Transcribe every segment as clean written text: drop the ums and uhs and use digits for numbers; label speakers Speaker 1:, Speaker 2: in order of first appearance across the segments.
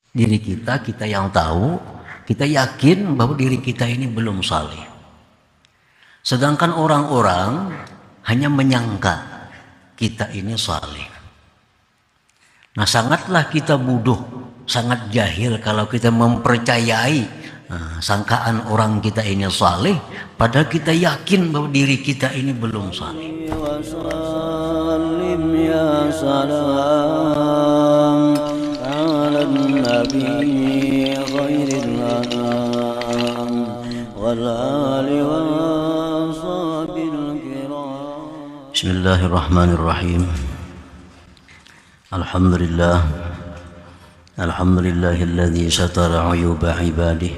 Speaker 1: Diri kita, kita yang tahu, kita yakin bahwa diri kita ini belum saleh. Sedangkan orang-orang hanya menyangka kita ini saleh. Nah, sangatlah kita bodoh, sangat jahil kalau kita mempercayai sangkaan orang kita ini saleh, padahal kita yakin bahwa diri kita ini belum saleh. Bismillahirrahmanirrahim. Alhamdulillah. Alhamdulillahilladzi satara 'uyuba 'ibadihi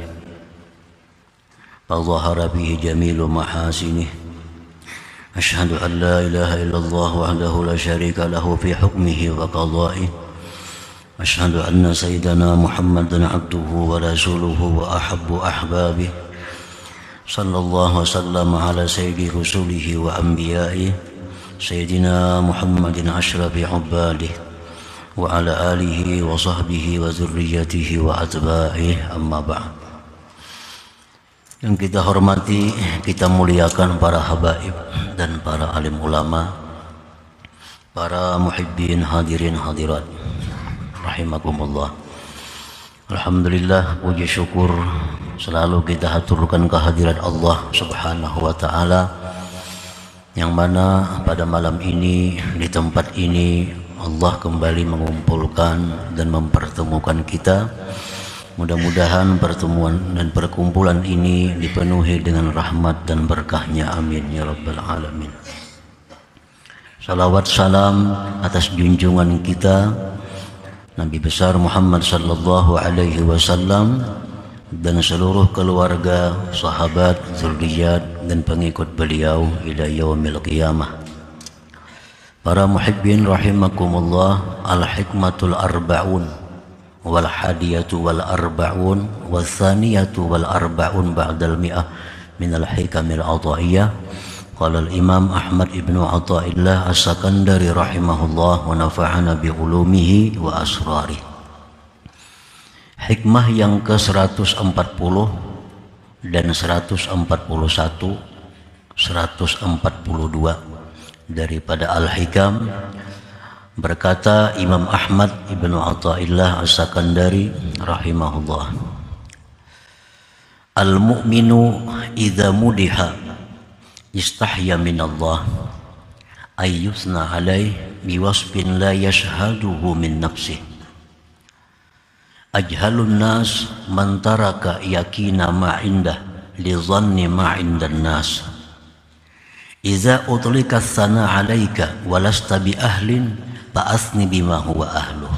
Speaker 1: fa dhahara bihi jamilu mahasinih. Asyhadu an la ilaha illallah wahdahu la syarika lahu fi hukmihi wa qada'ihi. Asyhadu anna sayyidana Muhammadan 'abduhu wa rasuluhu wa ahabbu ahbabihi. Sallallahu wasallam ala sayyidi rusulihi wa anbiya'ihi Sayyidina Muhammadin ashrafi ubadihi wa ala alihi wa sahbihi wa zurriyatihi wa atba'ihi, amma ba'd. Yang kita hormati, kita muliakan para habaib dan para alim ulama, para muhibbin hadirin hadirat rahimakumullah. Alhamdulillah, puji syukur selalu kita haturkan kehadirat Allah subhanahu wa ta'ala, yang mana pada malam ini di tempat ini Allah kembali mengumpulkan dan mempertemukan kita. Mudah-mudahan pertemuan dan perkumpulan ini dipenuhi dengan rahmat dan berkahnya, amin ya rabbal alamin. Salawat salam atas junjungan kita Nabi besar Muhammad sallallahu alaihi wasallam dan seluruh keluarga, sahabat, zurriyat dan pengikut beliau ila yaumil qiyamah. Para muhibbin rahimakumullah, al-hikmatul arba'un wal hadiyatu wal arba'un wal thaniyatu wal arba'un ba'dal mi'ah min al-hikamil ataiyah. Qala al-imam Ahmad ibnu Athaillah as-Sakandari rahimahullah wa nafa'ana bi ulumihi wa asrarihi. Hikmah yang ke-140 dan 141, 142 daripada Al-Hikam, berkata Imam Ahmad ibnu Athaillah as-Sakandari rahimahullah, al-mu'minu idza mudiha istahya minallah ayyusna alaih biwasfin la yashhaduhu min nafsih. Ajhalun nas man taraka yakina ma indah li dhanni ma indan nas. Iza utlika sana alaika walasta bi ahlin fa asni bima huwa ahluh.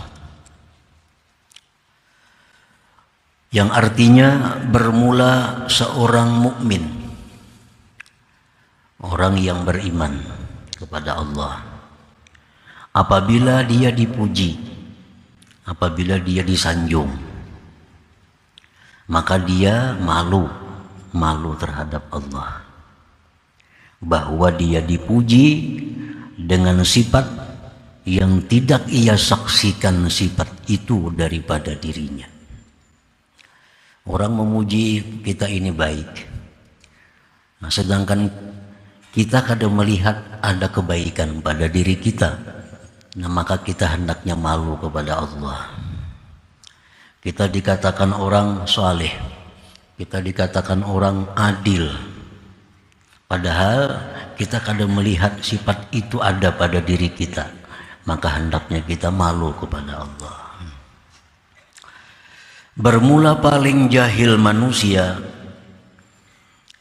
Speaker 1: Yang artinya bermula seorang mukmin, orang yang beriman kepada Allah, apabila dia dipuji, apabila dia disanjung, maka dia malu terhadap Allah, bahwa dia dipuji dengan sifat yang tidak ia saksikan sifat itu daripada dirinya. Orang memuji kita ini baik, nah, sedangkan kita kadang melihat ada kebaikan pada diri kita, nah maka kita hendaknya malu kepada Allah. Kita dikatakan orang saleh, kita dikatakan orang adil, padahal kita kadang melihat sifat itu ada pada diri kita, maka hendaknya kita malu kepada Allah. Bermula paling jahil manusia,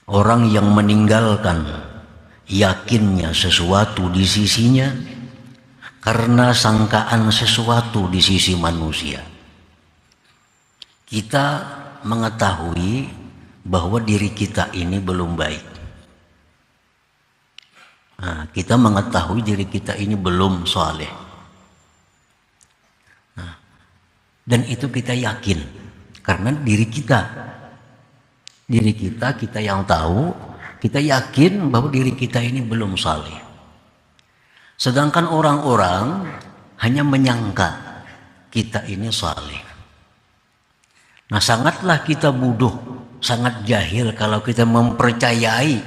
Speaker 1: orang yang meninggalkan yakinnya sesuatu di sisinya karena sangkaan sesuatu di sisi manusia. Kita mengetahui bahwa diri kita ini belum baik. Nah, kita mengetahui diri kita ini belum saleh. Nah, dan itu kita yakin karena diri kita yang tahu, kita yakin bahwa diri kita ini belum saleh. Sedangkan orang-orang hanya menyangka kita ini saleh. Nah, sangatlah kita bodoh, sangat jahil kalau kita mempercayai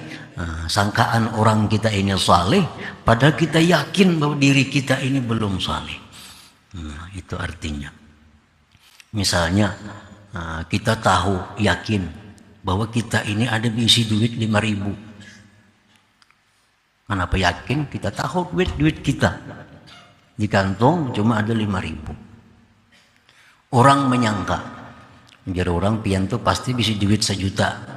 Speaker 1: sangkaan orang kita ini saleh, padahal kita yakin bahwa diri kita ini belum saleh. Nah, itu artinya. Misalnya kita tahu, yakin bahwa kita ini ada diisi duit 5.000. Kenapa yakin? Kita tahu duit kita di kantong cuma ada 5.000. Orang menyangka, jadi orang pian tuh pasti bisa duit 1 juta.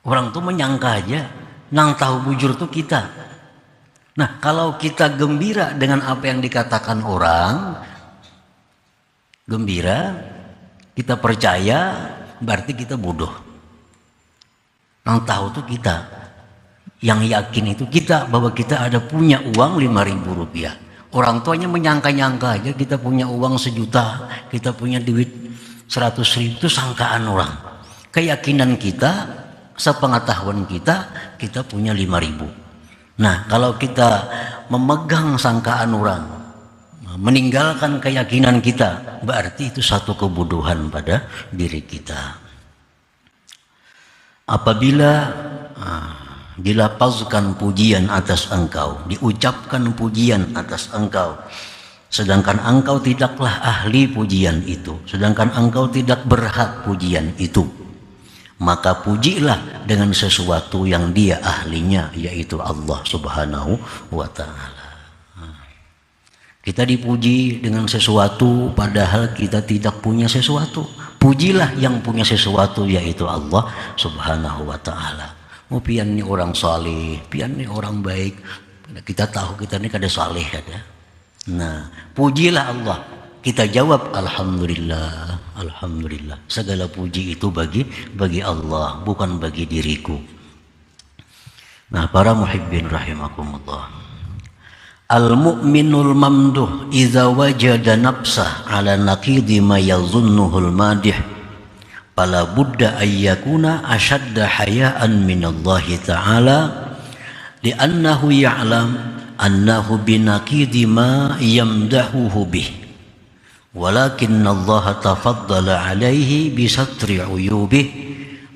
Speaker 1: Orang tuh menyangka aja, nang tahu bujur tuh kita. Nah, kalau kita gembira dengan apa yang dikatakan orang, gembira, kita percaya, berarti kita bodoh. Yang tahu tuh kita, yang yakin itu kita bahwa kita ada punya uang 5.000 rupiah. Orang tuanya menyangka-nyangka aja kita punya uang 1 juta, kita punya duit 100.000, itu sangkaan orang. Keyakinan kita, sepengetahuan kita punya 5.000. Nah, kalau kita memegang sangkaan orang, meninggalkan keyakinan kita, berarti itu satu kebodohan pada diri kita. Apabila dilapazkan pujian atas engkau, diucapkan pujian atas engkau, sedangkan engkau tidaklah ahli pujian itu, sedangkan engkau tidak berhak pujian itu, maka pujilah dengan sesuatu yang dia ahlinya, yaitu Allah Subhanahu wa ta'ala. Kita dipuji dengan sesuatu padahal kita tidak punya sesuatu. Pujilah yang punya sesuatu, yaitu Allah Subhanahu wa ta'ala. Pian ini orang saleh, pian ini orang baik. Kita tahu kita ini kada saleh ada. Nah, pujilah Allah. Kita jawab alhamdulillah, alhamdulillah. Segala puji itu bagi Allah, bukan bagi diriku. Nah, para muhibbin rahimakumullah. Al-mu'minul mamduh idza wajada nafsah ala naqidi ma yazunnuhul madih fala budda ayyakuna ashadda haya'an minallahi ta'ala li'annahu ya'lam annahu binaqidi ma yamdahuhu bih walakinna Allah tafaddala alaihi bisatri uyubih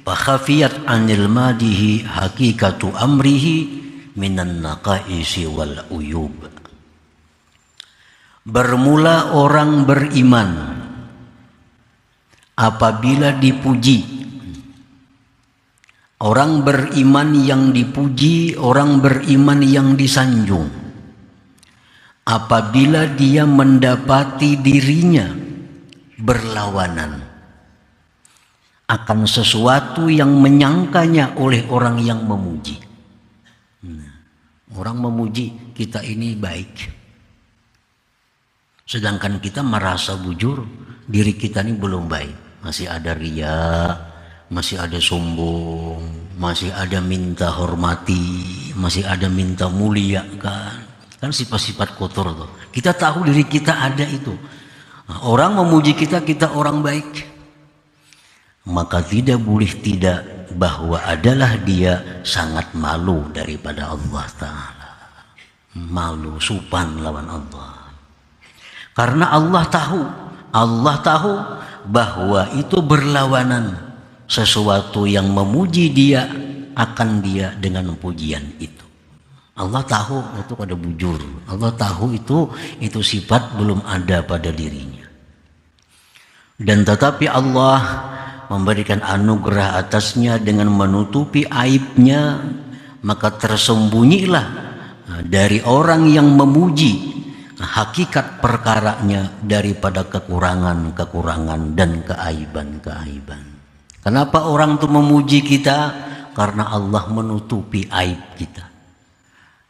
Speaker 1: fakhafiyat anil madihi hakikatu amrihi minan naqaisi wal uyub. Bermula orang beriman apabila dipuji. Orang beriman yang dipuji, orang beriman yang disanjung. Apabila dia mendapati dirinya berlawanan akan sesuatu yang menyangkanya oleh orang yang memuji. Orang memuji kita ini baik, sedangkan kita merasa bujur diri kita ini belum baik, masih ada riya, masih ada sombong, masih ada minta hormati, masih ada minta mulia, kan sifat-sifat kotor tuh. Kita tahu diri kita ada itu. Nah, orang memuji kita, kita orang baik, maka tidak boleh tidak bahwa adalah dia sangat malu daripada Allah Ta'ala. Malu, supan lawan Allah. Karena Allah tahu bahwa itu berlawanan. Sesuatu yang memuji dia akan dia dengan pujian itu. Allah tahu itu ada bujur. Allah tahu itu sifat belum ada pada dirinya. Dan tetapi Allah memberikan anugerah atasnya dengan menutupi aibnya, maka tersembunyilah dari orang yang memuji hakikat perkaranya daripada kekurangan-kekurangan dan keaiban-keaiban. Kenapa orang itu memuji kita? Karena Allah menutupi aib kita.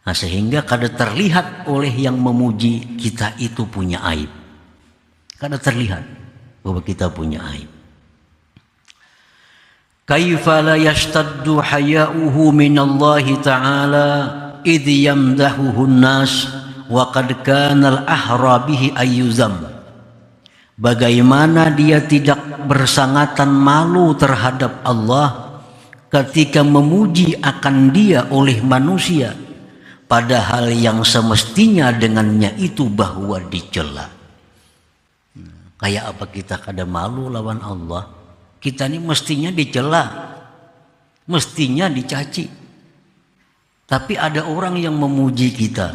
Speaker 1: Nah, sehingga kada terlihat oleh yang memuji kita itu punya aib. Kada terlihat bahwa kita punya aib. Kaifa la yashtaddu haya'uhu minallahi ta'ala idh yamdahuhu an-nas wa qad kana al-ahra bihi ayyuzam. Bagaimana dia tidak bersangatan malu terhadap Allah ketika memuji akan dia oleh manusia, padahal yang semestinya dengannya itu bahwa dicela. Kayak apa kita kada malu lawan Allah? Kita ini mestinya dicela, mestinya dicaci. Tapi ada orang yang memuji kita.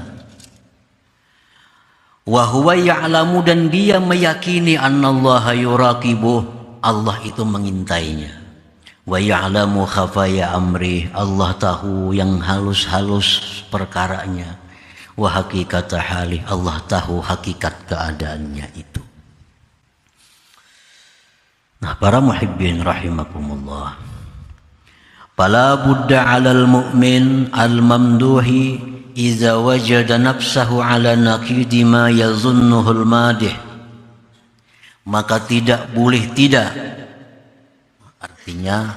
Speaker 1: Wa huwa ya'lamu, dan dia meyakini annallaha yuraqibuh, Allah itu mengintainya. Wa ya'lamu khafaya amri, Allah tahu yang halus-halus perkaranya. Wa hakikata halih, Allah tahu hakikat keadaannya itu. Nah, para muhibbin rahimakumullah, fala budda 'alal mu'min al-mamduhi idza wajada nafsahu 'ala naqidi ma yazunnuhul madih. Maka tidak boleh tidak, artinya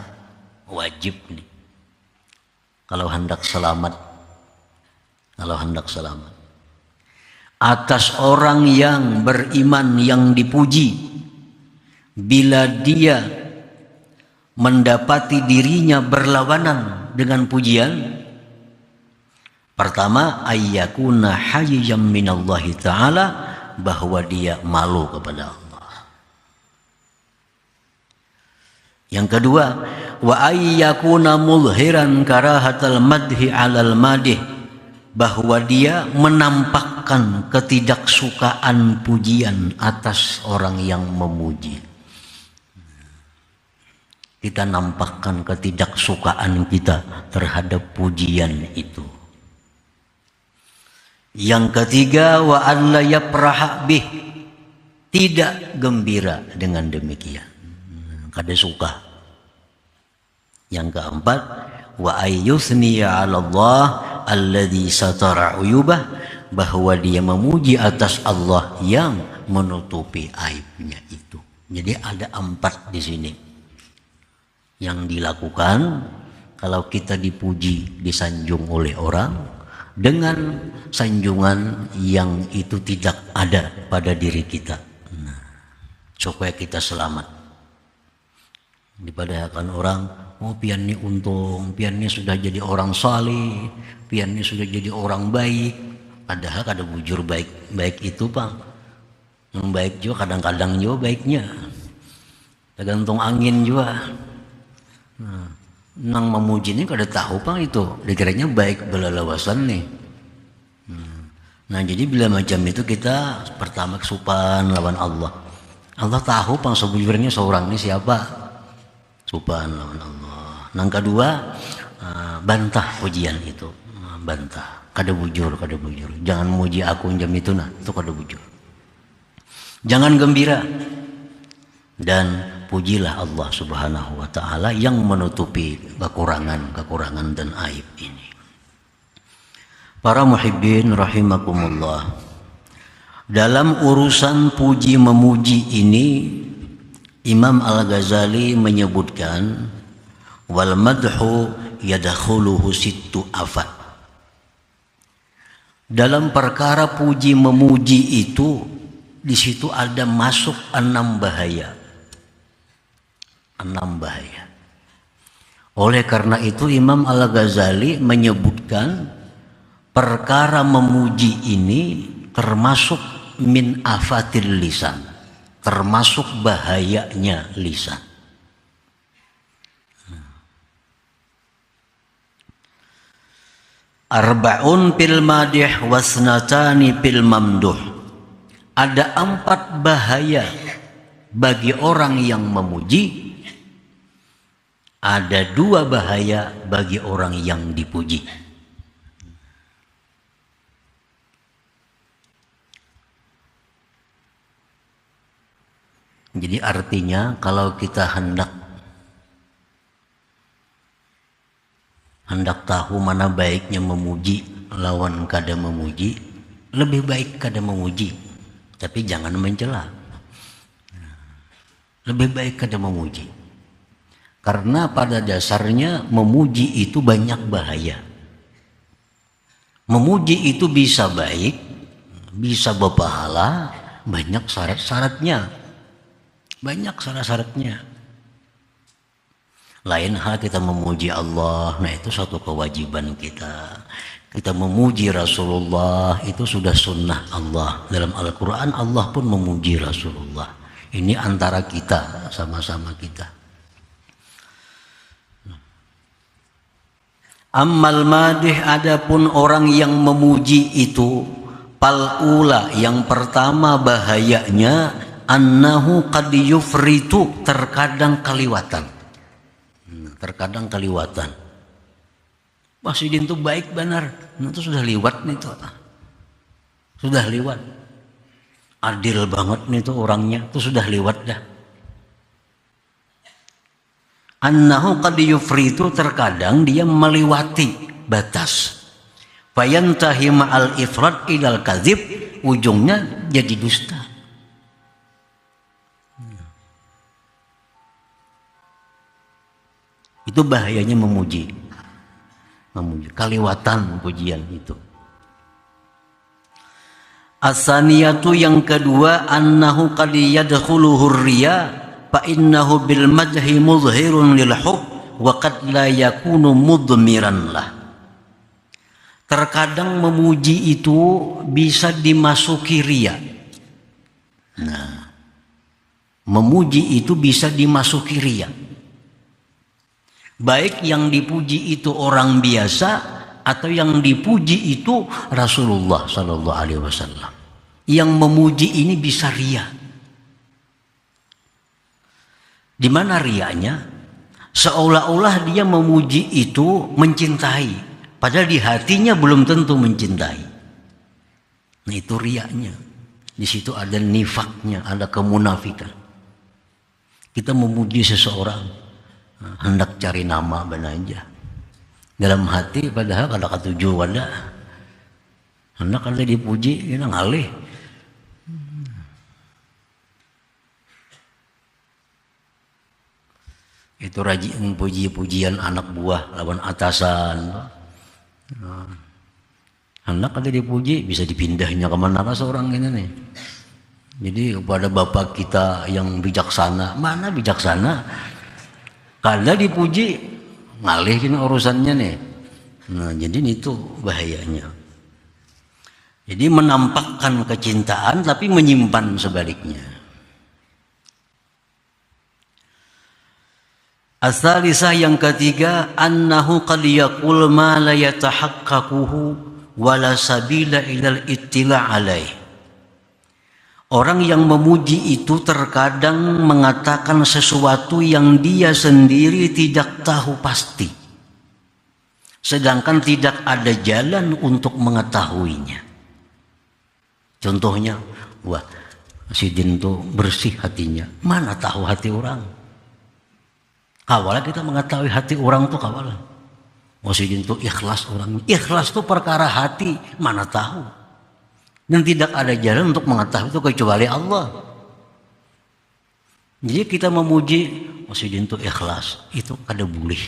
Speaker 1: wajib nih, kalau hendak selamat, atas orang yang beriman yang dipuji, bila dia mendapati dirinya berlawanan dengan pujian, pertama ayyakuna hayyam minallahi ta'ala, bahwa dia malu kepada Allah. Yang kedua, wa ayyakuna mulhiran karahatal madhi 'alal madih, bahwa dia menampakkan ketidaksukaan pujian atas orang yang memuji. Kita nampakkan ketidaksukaan kita terhadap pujian itu. Yang ketiga, wa alla yafrah bih, tidak gembira dengan demikian, kada suka. Yang keempat, wa ayyusniya 'ala Allah alladzi satara uyubah, bahwa dia memuji atas Allah yang menutupi aibnya itu. Jadi ada 4 di sini yang dilakukan kalau kita dipuji, disanjung oleh orang dengan sanjungan yang itu tidak ada pada diri kita. Nah, supaya kita selamat. Dipadahkan orang, oh pian ini untung, pian ini sudah jadi orang saleh, pian ini sudah jadi orang baik. Padahal kada bujur baik itu Bang. Yang baik juga kadang-kadang juga baiknya tergantung angin juga. Nah, nang memuji ini kada tahu Bang itu, dikiranya baik belalawasan nih. Nah jadi bila macam itu kita pertama kesupan lawan Allah. Allah tahu Bang sebujurnya seorang ini siapa. Supan lawan Allah. Nang kedua, bantah pujian itu, bantah. Kada bujur. Jangan muji aku jam itu, nah itu kada bujur. Jangan gembira, dan pujilah Allah Subhanahu wa ta'ala yang menutupi kekurangan dan aib ini. Para muhibbin rahimakumullah, dalam urusan puji memuji ini Imam Al-Ghazali menyebutkan wal madhu yadkhuluhu sittu afat. Dalam perkara puji memuji itu, di situ ada masuk 6 bahaya. 6 bahaya. Oleh karena itu Imam Al-Ghazali menyebutkan perkara memuji ini termasuk min afatil lisan, termasuk bahayanya lisan. Arba'un fil madih wasnatani fil mamduh. Ada 4 bahaya bagi orang yang memuji, ada 2 bahaya bagi orang yang dipuji. Jadi artinya kalau kita hendak tahu mana baiknya memuji lawan kada memuji, lebih baik kada memuji, tapi jangan mencela. Lebih baik kada memuji. Karena pada dasarnya memuji itu banyak bahaya. Memuji itu bisa baik, bisa berpahala, banyak syarat-syaratnya. Banyak syarat-syaratnya. Lain hal kita memuji Allah, nah itu satu kewajiban kita. Kita memuji Rasulullah, itu sudah sunnah Allah. Dalam Al-Quran Allah pun memuji Rasulullah. Ini antara kita, sama-sama kita. Ammal madih, adapun orang yang memuji itu, palula, yang pertama bahayanya, annahu qad yufritu, terkadang kaliwatan. Terkadang kaliwatan. Wah, si Din itu baik benar, itu sudah liwat nih tuh. Sudah liwat. Adil banget nih tuh orangnya, itu sudah liwat dah. Annahu qad yufritu, terkadang dia melewati batas. Fayantahi ma'al ifrat ilal kadzib, ujungnya jadi dusta. Itu bahayanya memuji. Kaliwatan pujian itu. As-saniyatu, yang kedua, annahu qad yadkhuluhu riya fa innahu bil madhi muzhirun lil hub wa qad la yakunu mudmiran lah. Terkadang memuji itu bisa dimasuki riya. Nah, memuji itu bisa dimasuki riya. Baik yang dipuji itu orang biasa atau yang dipuji itu Rasulullah sallallahu alaihi wasallam. Yang memuji ini bisa riya. Di mana riyanya? Seolah-olah dia memuji itu mencintai, padahal di hatinya belum tentu mencintai. Nah, itu riyanya. Di situ ada nifaknya, ada kemunafikan. Kita memuji seseorang, hendak cari nama benar aja. Dalam hati padahal kada katuju wada. Hendak kada dipuji, kita ngalih. Itu rajin puji-pujian anak buah lawan atasan. Anak ada dipuji bisa dipindahnya kemana seorang ini nih. Jadi kepada bapak kita yang bijaksana, mana bijaksana? Kalau dipuji ngalihin urusannya nih. Nah, jadi itu bahayanya. Jadi menampakkan kecintaan tapi menyimpan sebaliknya. As-salisah, yang ketiga, annahu qad yaqul ma la yatahaqqaquhu wa la sabila ilal ittila' alaih. Orang yang memuji itu terkadang mengatakan sesuatu yang dia sendiri tidak tahu pasti, sedangkan tidak ada jalan untuk mengetahuinya. Contohnya, wah, si Din tuh bersih hatinya. Mana tahu hati orang? Kawalah kita mengetahui hati orang tuh kawalah. Maksudnya itu ikhlas orangnya. Ikhlas tuh perkara hati, mana tahu. Dan tidak ada jalan untuk mengetahui itu kecuali Allah. Jadi kita memuji, maksudnya itu ikhlas, itu kada boleh.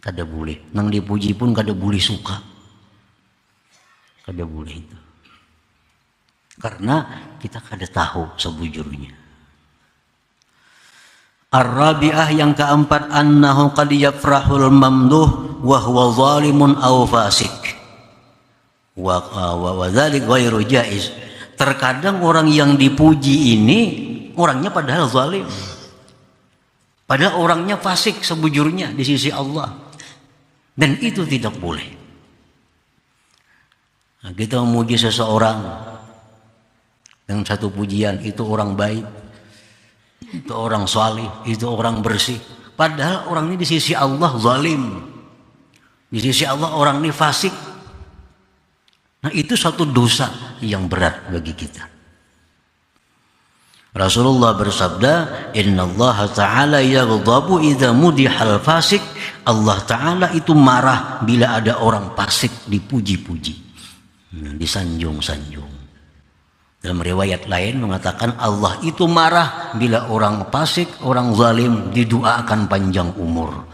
Speaker 1: Kada boleh. Nang dipuji pun kada boleh suka. Kada boleh itu. Karena kita kada tahu sebujurnya. Ar-rabi'ah, yang keempat, annahu qad yafrahul mamduh wa huwa zalimun aw fasik. Wa dzalik ghairu jaiz. Terkadang orang yang dipuji ini orangnya padahal zalim. Padahal orangnya fasik sebujurnya di sisi Allah. Dan itu tidak boleh. Nah, kita memuji seseorang dengan satu pujian, itu orang baik, itu orang salih, itu orang bersih. Padahal orang ini di sisi Allah zalim. Di sisi Allah orang ini fasik. Nah, itu satu dosa yang berat bagi kita. Rasulullah bersabda, "Innallaha ta'ala yaghdabu idza mudihal fasik." Allah Ta'ala itu marah bila ada orang fasik dipuji-puji. Disanjung-sanjung. Dalam riwayat lain mengatakan Allah itu marah bila orang fasik, orang zalim didoakan panjang umur.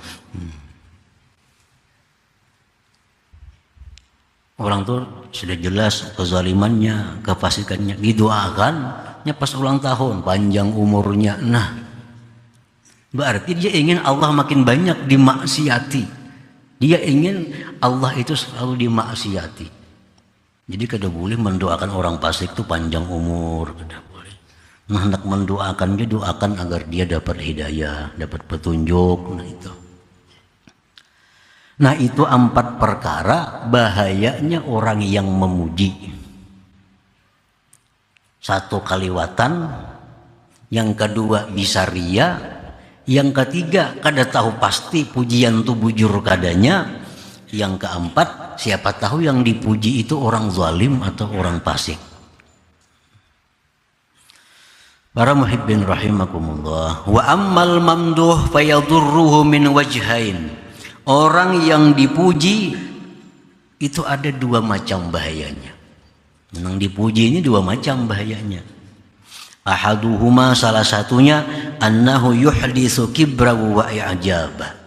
Speaker 1: Orang tuh sudah jelas kezalimannya, kefasikannya, didoakan pas ulang tahun panjang umurnya. Nah, berarti dia ingin Allah makin banyak dimaksiati. Dia ingin Allah itu selalu dimaksiati. Jadi kada boleh mendoakan orang fasik itu panjang umur, kada boleh. Nah, hendak mendoakannya, doakan agar dia dapat hidayah, dapat petunjuk. Nah itu 4 perkara bahayanya orang yang memuji. 1, kaliwatan. Yang kedua, bisa ria. Yang ketiga, kada tahu pasti pujian itu bujur kadanya. Yang keempat, siapa tahu yang dipuji itu orang zalim atau orang fasik. Para muhibbin rahimakumullah. Wa ammal mamduh fayadurruhu min wajhain. Orang yang dipuji itu ada 2 macam bahayanya. Yang dipuji ini 2 macam bahayanya. Ahaduhuma, salah satunya, annahu yuhditsu kibra wa i'jaba.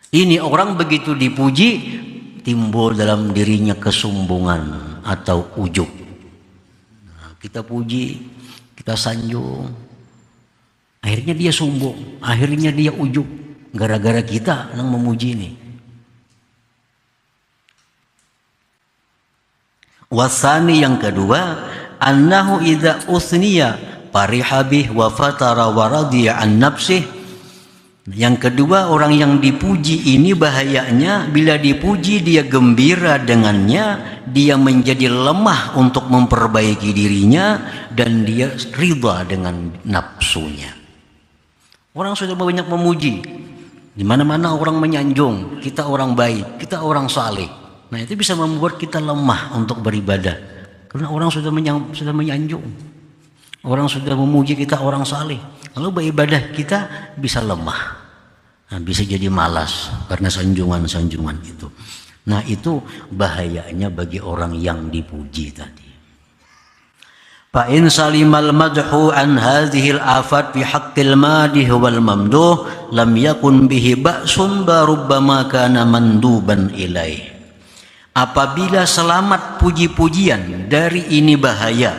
Speaker 1: Ini orang begitu dipuji timbul dalam dirinya kesombongan atau ujub. Nah, kita puji, kita sanjung, akhirnya dia sombong, akhirnya dia ujub gara-gara kita yang memuji ini. Wasani, yang kedua, annahu idza usniya farihabih wa fatara wa radiya an nafsih. Yang kedua, orang yang dipuji ini bahayanya bila dipuji dia gembira dengannya, dia menjadi lemah untuk memperbaiki dirinya, dan dia ridha dengan nafsunya. Orang sudah banyak memuji, di mana-mana orang menyanjung, kita orang baik, kita orang saleh. Nah itu bisa membuat kita lemah untuk beribadah, karena orang sudah menyanjung, orang sudah memuji kita orang saleh. Lalu beribadah kita bisa lemah, nah, bisa jadi malas karena sanjungan-sanjungan itu. Nah itu bahayanya bagi orang yang dipuji tadi. Fa in salimal madhu an hadhil afat fi haqqil madih wal mamduh lam yakun bihi ba'sun barubbama kana manduban ilaih. Apabila selamat puji-pujian dari ini bahaya,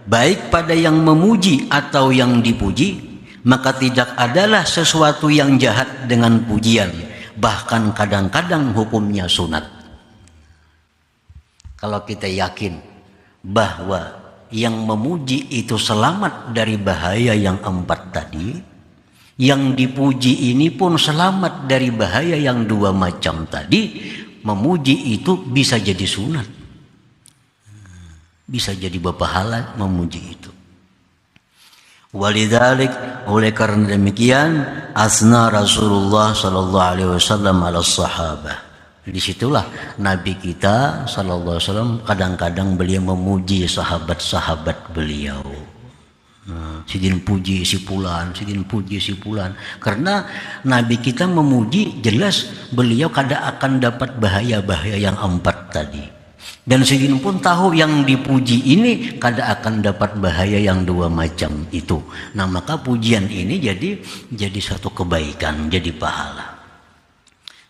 Speaker 1: baik pada yang memuji atau yang dipuji, maka tidak adalah sesuatu yang jahat dengan pujian, bahkan kadang-kadang hukumnya sunat. Kalau kita yakin bahwa yang memuji itu selamat dari bahaya yang 4 tadi, yang dipuji ini pun selamat dari bahaya yang 2 macam tadi, memuji itu bisa jadi sunat, bisa jadi berpahala memuji itu. Walidzalik, oleh karena demikian, asna Rasulullah sallallahu alaihi wasallam ala sahabah. Disitulah Nabi kita sallallahu alaihi wasallam kadang-kadang beliau memuji sahabat-sahabat beliau. Sidin puji si fulan, sidin puji si fulan. Karena Nabi kita memuji, jelas beliau kada akan dapat bahaya-bahaya yang 4 tadi. Dan sidin pun tahu yang dipuji ini kada akan dapat bahaya yang 2 macam itu. Nah maka pujian ini jadi satu kebaikan, jadi pahala.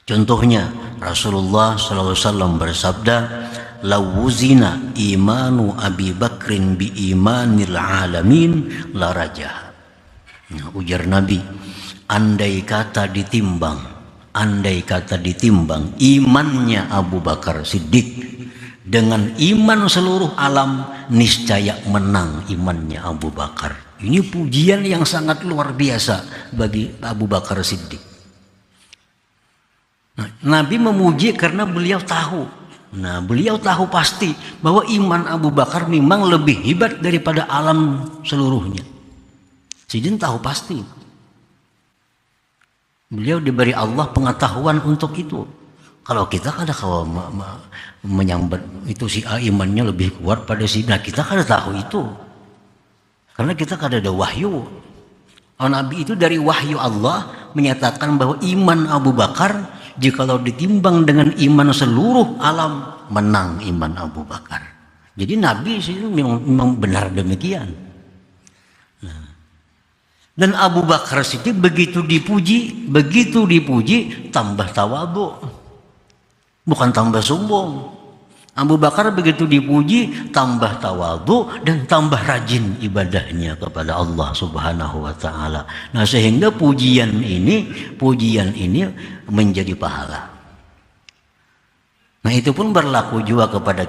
Speaker 1: Contohnya Rasulullah SAW bersabda, lawuzina imanu Abi Bakrin bi imanil alamin la rajah. Nah, ujar Nabi, andai kata ditimbang imannya Abu Bakar Siddiq dengan iman seluruh alam, niscaya menang imannya Abu Bakar. Ini pujian yang sangat luar biasa bagi Abu Bakar Siddiq. Nah, Nabi memuji karena beliau tahu. Nah, beliau tahu pasti bahwa iman Abu Bakar memang lebih hebat daripada alam seluruhnya. Sidin tahu pasti. Beliau diberi Allah pengetahuan untuk itu. Kalau kita kada kalau menyambat itu si A imannya lebih kuat pada si, nah kita kada tahu itu. Karena kita kada ada wahyu. Nabi itu dari wahyu Allah menyatakan bahwa iman Abu Bakar jikalau ditimbang dengan iman seluruh alam, menang iman Abu Bakar. Jadi Nabi itu memang benar demikian. Nah, dan Abu Bakar Siddiq begitu dipuji tambah tawadhu, bukan tambah sombong. Abu Bakar begitu dipuji tambah tawadhu dan tambah rajin ibadahnya kepada Allah Subhanahu wa taala. Nah, sehingga pujian ini menjadi pahala. Nah, itu pun berlaku juga kepada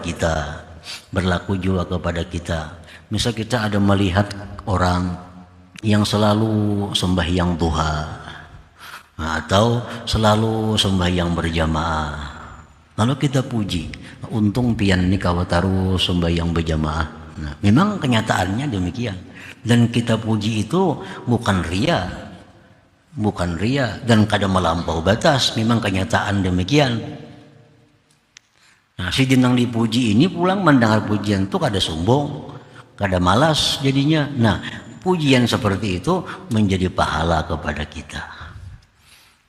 Speaker 1: kita. Misal kita ada melihat orang yang selalu sembahyang duha, atau selalu sembahyang berjamaah, lalu kita puji, untung pian ini kawataru sembahyang berjamaah. Nah, memang kenyataannya demikian, dan kita puji itu bukan ria, dan kada melampau batas, memang kenyataan demikian. Nah, si jenang dipuji ini pulang mendengar pujian itu kada sombong, kada malas jadinya. Nah, pujian seperti itu menjadi pahala kepada kita.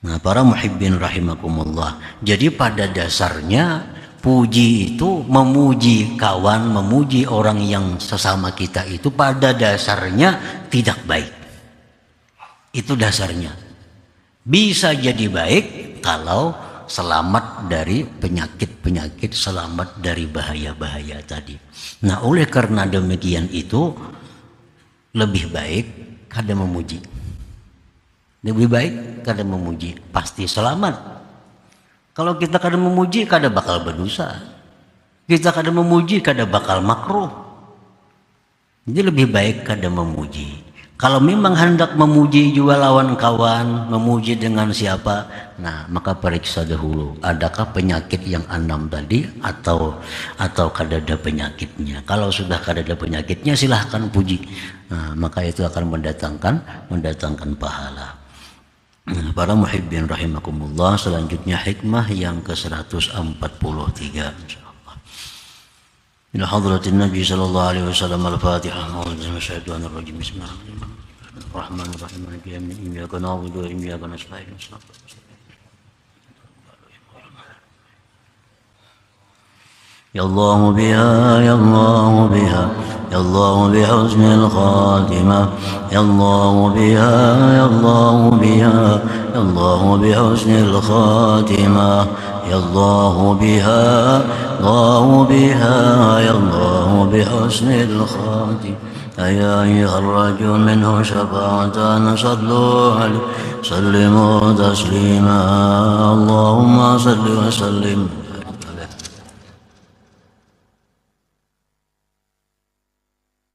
Speaker 1: Nah, para muhibbin rahimakumullah, jadi pada dasarnya puji itu memuji kawan, memuji orang yang sesama kita itu pada dasarnya tidak baik. Itu dasarnya. Bisa jadi baik kalau selamat dari penyakit-penyakit, selamat dari bahaya-bahaya tadi. Nah, oleh karena demikian itu lebih baik kada memuji. Lebih baik kada memuji, pasti selamat. Kalau kita kada memuji, kada bakal berdosa. Kita kada memuji, kada bakal makruh. Jadi lebih baik kada memuji. Kalau memang hendak memuji juga lawan kawan, memuji dengan siapa, nah maka periksa dahulu, adakah penyakit yang andam tadi atau kada ada penyakitnya. Kalau sudah kada ada penyakitnya, silahkan puji. Nah, maka itu akan mendatangkan pahala. Nah, para muhibbin rahimakumullah, selanjutnya hikmah yang ke-143 insyaallah. Ila hadratin Nabi sallallahu alaihi wasallam al-Fatihah. Bismillahirrahmanirrahim. Bismillahirrahmanirrahim. Iyyaka na'budu wa iyyaka nasta'in. Ya Allah biha, ya Allah biha, ya Allah bihusnil khatimah. Ya Allah biha, ya Allah biha, ya Allah bihusnil khatimah. Ya Allah biha, Allah biha, ya Allah bihusnil khatimah. يا أيها الرجل منه شفاعة صلوا عليه سلموا تسليما اللهم صل وسلم